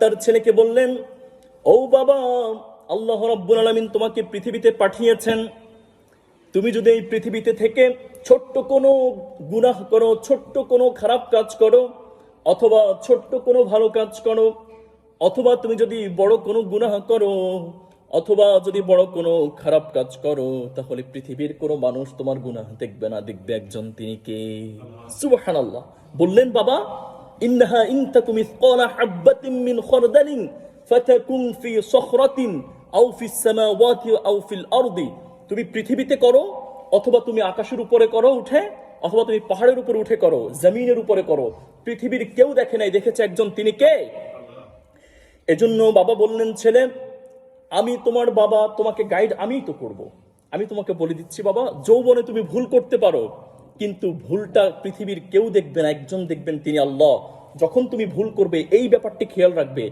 তার ছেলেকে বললেন, ও বাবা, আল্লাহ রাব্বুল আলামিন তোমাকে পৃথিবীতে পাঠিয়েছেন। তুমি যদি এই পৃথিবীতে থেকে ছোট্ট কোনো গুনাহ করো, ছোট্ট কোনো খারাপ কাজ করো, অথবা ছোট্ট কোনো ভালো কাজ করো, অথবা তুমি যদি বড় কোনো গুনাহ করো, অথবা যদি বড় কোনো খারাপ কাজ করো, তাহলে পৃথিবীর কোনো মানুষ তোমার গুনাহ দেখবে না, দেখবে একজন, তিনি কে? সুবহানাল্লাহ। বললেন, বাবা, ইন্নাহা ইন তাকুম মিসকালা হাববাতিন মিন খারদালিন ফাতাকুন ফি সখরাতিন আও ফিস সামাওয়াতি আও ফিল আরদি। তুমি পৃথিবীতে করো, অথবা তুমি আকাশের উপরে করো উঠে, অথবা তুমি পাহাড়ের উপরে উঠে করো, জমিনের উপরে করো, পৃথিবীর কেউ দেখে নাই, দেখেছে একজন, তিনি কে? এজন্য বাবা বললেন, ছেলে, আমি তোমার বাবা, তোমাকে গাইড আমিই তো করব। আমি তোমাকে বলে দিচ্ছি বাবা, যৌবনে তুমি ভুল করতে পারো, কিন্তু ভুলটা পৃথিবীর কেউ দেখবে না, একজন দেখবেন, তিনি আল্লাহ। যখন তুমি ভুল করবে এই ব্যাপারটি খেয়াল রাখবে,